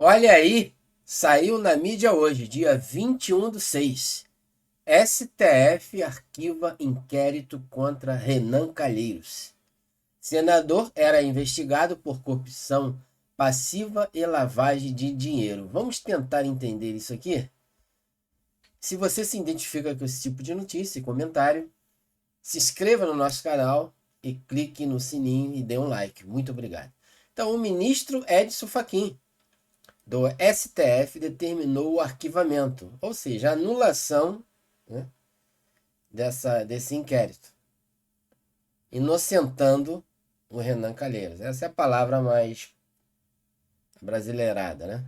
Olha aí, saiu na mídia hoje, dia 21/6. STF arquiva inquérito contra Renan Calheiros. Senador era investigado por corrupção passiva e lavagem de dinheiro. Vamos tentar entender isso aqui? Se você se identifica com esse tipo de notícia e comentário, se inscreva no nosso canal e clique no sininho e dê um like. Muito obrigado. Então, o ministro Edson Fachin do STF determinou o arquivamento, ou seja, a anulação, né, desse inquérito, inocentando o Renan Calheiros. Essa é a palavra mais brasileirada, né?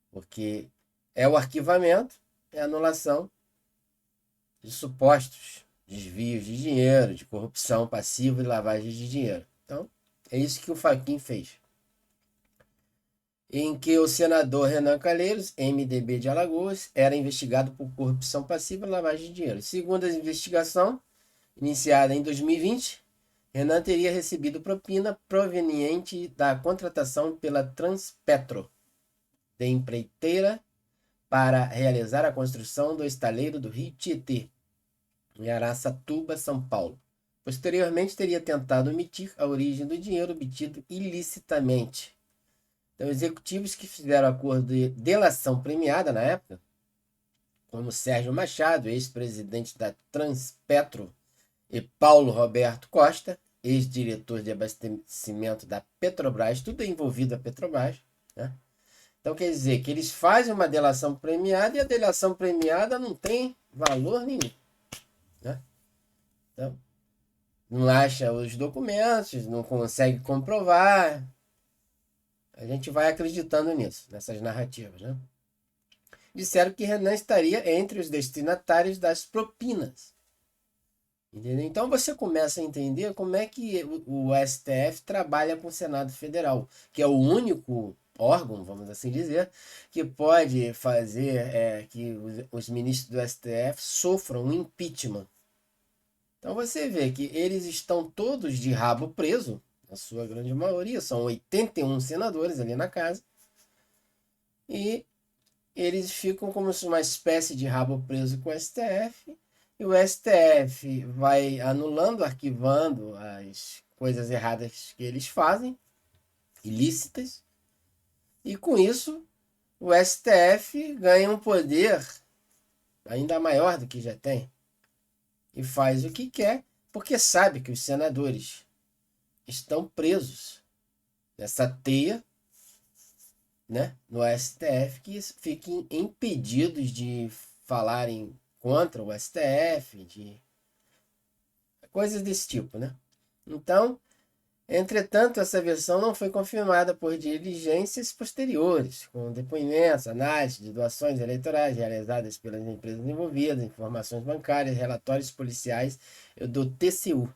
Porque é o arquivamento, é a anulação de supostos desvios de dinheiro, de corrupção passiva e lavagem de dinheiro. Então, é isso que o Fachin fez. Em que o senador Renan Calheiros, MDB de Alagoas, era investigado por corrupção passiva e lavagem de dinheiro. Segundo a investigação, iniciada em 2020, Renan teria recebido propina proveniente da contratação pela Transpetro, de empreiteira, para realizar a construção do estaleiro do Rio Tietê, em Araçatuba, São Paulo. Posteriormente, teria tentado omitir a origem do dinheiro obtido ilicitamente. Então, executivos que fizeram acordo de delação premiada na época, como Sérgio Machado, ex-presidente da Transpetro, e Paulo Roberto Costa, ex-diretor de abastecimento da Petrobras, tudo é envolvido a Petrobras, né? Então quer dizer que eles fazem uma delação premiada e a delação premiada não tem valor nenhum, né? Então, não acha os documentos, não consegue comprovar. A gente vai acreditando nisso, nessas narrativas, né? Disseram que Renan estaria entre os destinatários das propinas. Entendeu? Então você começa a entender como é que o STF trabalha com o Senado Federal, que é o único órgão, vamos assim dizer, que pode fazer que os ministros do STF sofram um impeachment. Então você vê que eles estão todos de rabo preso, na sua grande maioria, são 81 senadores ali na casa, e eles ficam como uma espécie de rabo preso com o STF, e o STF vai anulando, arquivando as coisas erradas que eles fazem, ilícitas, e com isso o STF ganha um poder ainda maior do que já tem e faz o que quer, porque sabe que os senadores estão presos nessa teia, né, no STF, que fiquem impedidos de falarem contra o STF, de coisas desse tipo, né? Então, entretanto, essa versão não foi confirmada por diligências posteriores, com depoimentos, análises de doações eleitorais realizadas pelas empresas envolvidas, informações bancárias, relatórios policiais do TCU.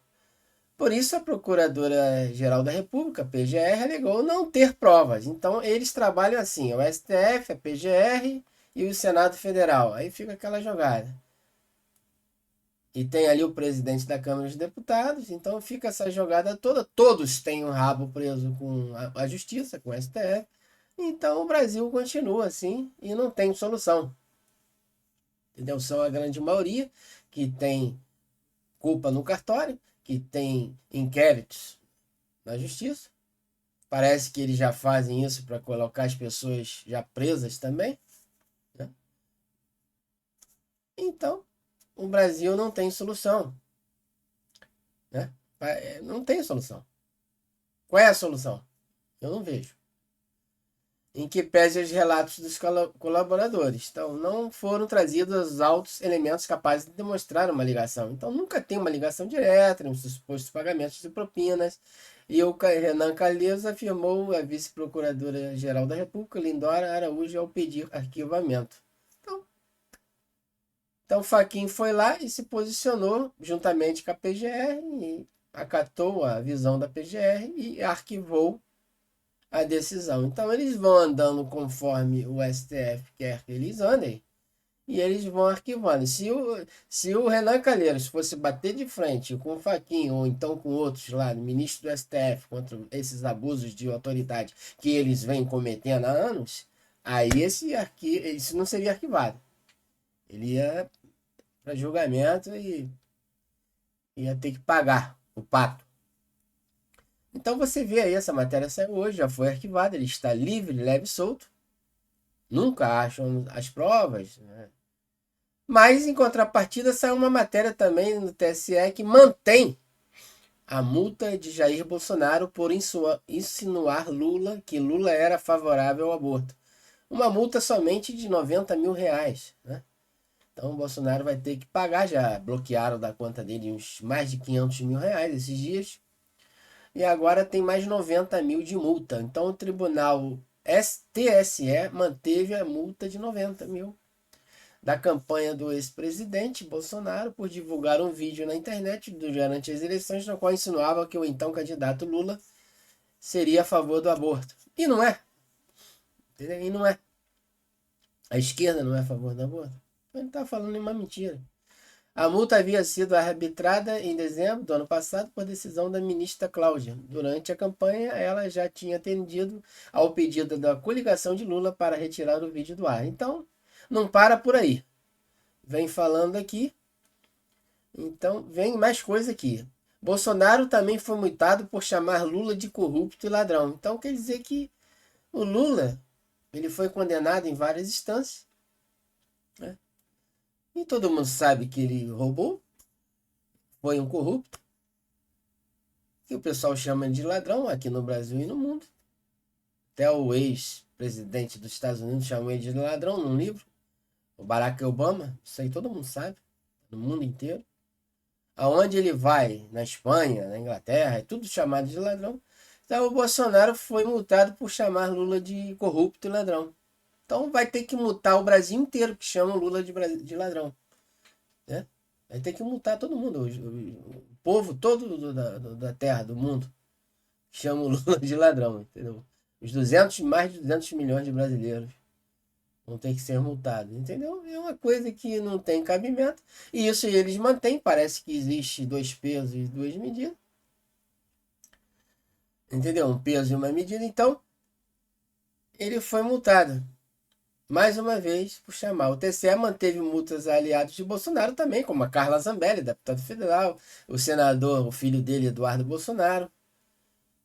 Por isso, a Procuradora-Geral da República, PGR, alegou não ter provas. Então, eles trabalham assim: o STF, a PGR e o Senado Federal. Aí fica aquela jogada. E tem ali o presidente da Câmara dos Deputados, então fica essa jogada toda. Todos têm um rabo preso com a Justiça, com o STF. Então, o Brasil continua assim e não tem solução. Entendeu? São a grande maioria que tem culpa no cartório, que tem inquéritos na Justiça. Parece que eles já fazem isso para colocar as pessoas já presas também, né? Então, o Brasil não tem solução, né? Não tem solução. Qual é a solução? Eu não vejo. Em que pese os relatos dos colaboradores. Então, não foram trazidos os autos elementos capazes de demonstrar uma ligação. Então, nunca tem uma ligação direta nos supostos pagamentos de propinas. E o Renan Calheiros afirmou a vice-procuradora-geral da República, Lindora Araújo, ao pedir arquivamento. Então, o Fachin foi lá e se posicionou juntamente com a PGR e acatou a visão da PGR e arquivou a decisão. Então, eles vão andando conforme o STF quer que eles andem e eles vão arquivando. Se o Renan Calheiros fosse bater de frente com o Fachin ou então com outros lá, ministro do STF, contra esses abusos de autoridade que eles vêm cometendo há anos, Aí isso não seria arquivado. Ele ia para julgamento e ia ter que pagar o pato. Então você vê aí, essa matéria saiu hoje, já foi arquivada, ele está livre, leve e solto. Nunca acham as provas, né? Mas, em contrapartida, saiu uma matéria também no TSE que mantém a multa de Jair Bolsonaro por insinuar que Lula era favorável ao aborto. Uma multa somente de R$ 90.000, né? Então o Bolsonaro vai ter que pagar, já bloquearam da conta dele uns mais de R$ 500.000 esses dias. E agora tem mais 90 mil de multa. Então o tribunal TSE manteve a multa de 90 mil da campanha do ex-presidente Bolsonaro por divulgar um vídeo na internet durante as eleições no qual insinuava que o então candidato Lula seria a favor do aborto. E não é. Entendeu? E não é. A esquerda não é a favor do aborto. Ele está falando uma mentira. A multa havia sido arbitrada em dezembro do ano passado por decisão da ministra Cláudia. Durante a campanha, ela já tinha atendido ao pedido da coligação de Lula para retirar o vídeo do ar. Então, não para por aí. Vem falando aqui. Então, vem mais coisa aqui. Bolsonaro também foi multado por chamar Lula de corrupto e ladrão. Então, quer dizer que o Lula, ele foi condenado em várias instâncias, né? E todo mundo sabe que ele roubou, foi um corrupto, que o pessoal chama de ladrão aqui no Brasil e no mundo. Até o ex-presidente dos Estados Unidos chamou ele de ladrão num livro. O Barack Obama, isso aí todo mundo sabe, no mundo inteiro. Aonde ele vai, na Espanha, na Inglaterra, é tudo chamado de ladrão. Então o Bolsonaro foi multado por chamar Lula de corrupto e ladrão. Então vai ter que multar o Brasil inteiro que chama Lula de ladrão, né? Vai ter que multar todo mundo, o povo todo da terra, do mundo, chama o Lula de ladrão, entendeu? Mais de 200 milhões de brasileiros vão ter que ser multados, entendeu? É uma coisa que não tem cabimento. E isso eles mantêm, parece que existe dois pesos e duas medidas. Entendeu? Um peso e uma medida. Então, ele foi multado. Mais uma vez, por chamar. O TCE manteve multas a aliados de Bolsonaro também, como a Carla Zambelli, deputado federal, o senador, o filho dele, Eduardo Bolsonaro.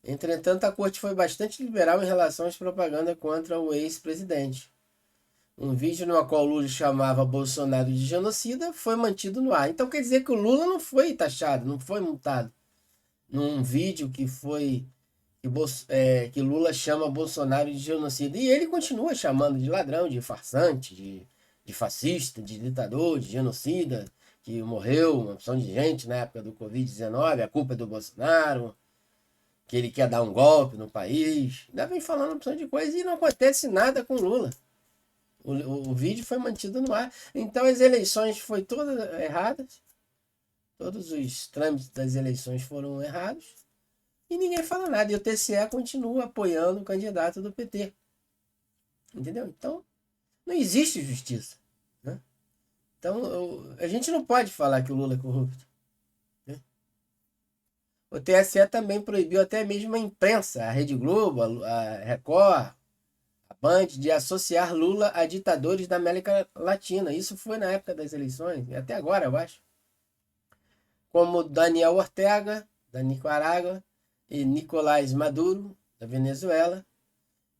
Entretanto, a corte foi bastante liberal em relação às propagandas contra o ex-presidente. Um vídeo no qual Lula chamava Bolsonaro de genocida foi mantido no ar. Então quer dizer que o Lula não foi taxado, não foi multado. Num vídeo que Lula chama Bolsonaro de genocida. E ele continua chamando de ladrão, de farsante, de fascista, de ditador, de genocida, que morreu uma opção de gente na época do Covid-19, a culpa é do Bolsonaro, que ele quer dar um golpe no país. Ainda vem falando uma opção de coisa e não acontece nada com Lula. O vídeo foi mantido no ar. Então as eleições foram todas erradas. Todos os trâmites das eleições foram errados. E ninguém fala nada. E o TCE continua apoiando o candidato do PT. Entendeu? Então, não existe justiça, né? Então, a gente não pode falar que o Lula é corrupto, né? O TSE também proibiu até mesmo a imprensa, a Rede Globo, a Record, a Band, de associar Lula a ditadores da América Latina. Isso foi na época das eleições, e até agora, eu acho. Como Daniel Ortega, da Nicarágua, e Nicolás Maduro, da Venezuela.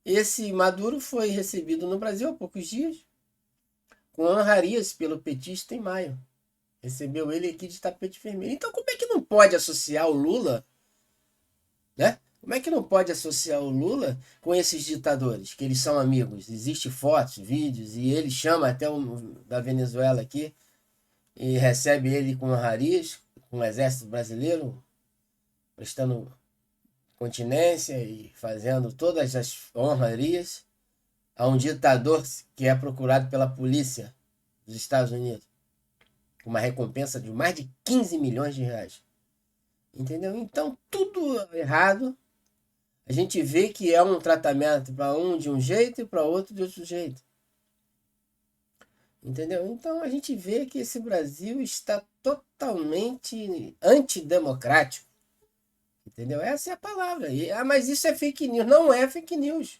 Esse Maduro foi recebido no Brasil há poucos dias, com honrarias pelo petista em maio. Recebeu ele aqui de tapete vermelho. Então como é que não pode associar o Lula, né? Como é que não pode associar o Lula com esses ditadores, que eles são amigos? Existem fotos, vídeos, e ele chama até o da Venezuela aqui, e recebe ele com honrarias, com o exército brasileiro, prestando continência e fazendo todas as honrarias a um ditador que é procurado pela polícia dos Estados Unidos, com uma recompensa de mais de 15 milhões de reais. Entendeu? Então, tudo errado. A gente vê que é um tratamento para um de um jeito e para outro de outro jeito. Entendeu? Então, a gente vê que esse Brasil está totalmente antidemocrático. Entendeu? Essa é a palavra. Mas isso é fake news. Não é fake news.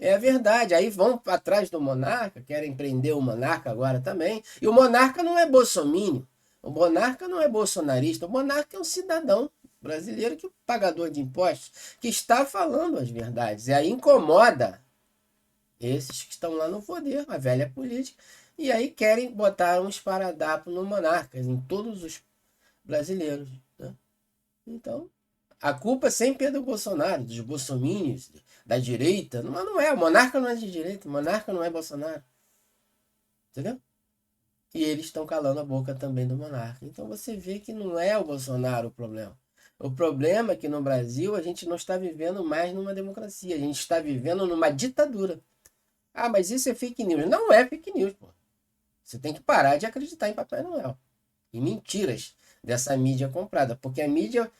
É verdade. Aí vão atrás do monarca, querem prender o monarca agora também. E o monarca não é bolsominion. O monarca não é bolsonarista. O monarca é um cidadão brasileiro que é pagador de impostos, que está falando as verdades. E aí incomoda esses que estão lá no poder, a velha política. E aí querem botar um esparadrapo no monarca, em todos os brasileiros, né? Então, a culpa sempre é do Bolsonaro, dos bolsominions, da direita. Mas não é, o monarca não é de direita, o monarca não é Bolsonaro, entendeu? E eles estão calando a boca também do monarca. Então você vê que não é o Bolsonaro o problema. O problema é que no Brasil a gente não está vivendo mais numa democracia, a gente está vivendo numa ditadura. Ah, mas isso é fake news. Não é fake news, pô. Você tem que parar de acreditar em Papai Noel. E mentiras dessa mídia comprada. Porque a mídia.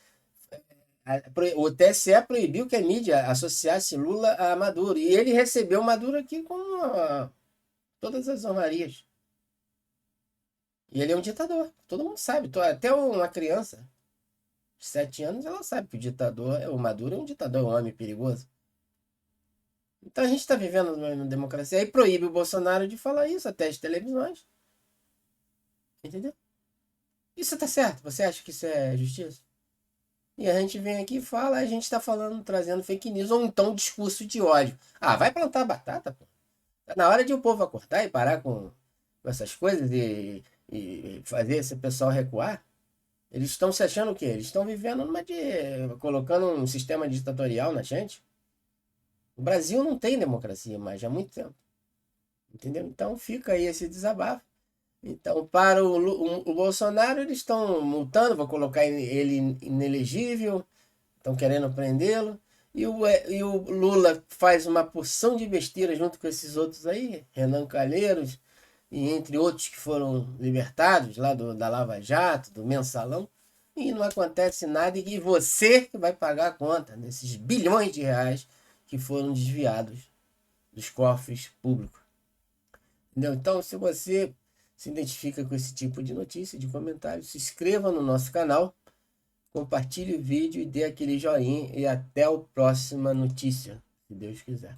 O TSE proibiu que a mídia associasse Lula a Maduro. E ele recebeu Maduro aqui com todas as honrarias. E ele é um ditador. Todo mundo sabe. Até uma criança de 7 anos, ela sabe que o ditador, o Maduro é um ditador, um homem perigoso. Então a gente está vivendo numa democracia. Aí proíbe o Bolsonaro de falar isso, até as televisões. Entendeu? Isso tá certo? Você acha que isso é justiça? E a gente vem aqui e fala, a gente está falando, trazendo fake news, ou então discurso de ódio. Ah, vai plantar batata, pô. Tá na hora de o povo acordar e parar com essas coisas e fazer esse pessoal recuar. Eles estão se achando o quê? Eles estão vivendo colocando um sistema ditatorial na gente. O Brasil não tem democracia mais há muito tempo. Entendeu? Então fica aí esse desabafo. Então, para o Bolsonaro, eles estão multando, vou colocar ele inelegível, estão querendo prendê-lo. E o Lula faz uma porção de besteira junto com esses outros aí, Renan Calheiros, e entre outros que foram libertados lá da Lava Jato, do Mensalão, e não acontece nada, e você que vai pagar a conta desses bilhões de reais que foram desviados dos cofres públicos. Entendeu? Então, se você se identifica com esse tipo de notícia, de comentário, se inscreva no nosso canal, compartilhe o vídeo e dê aquele joinha e até a próxima notícia, se Deus quiser.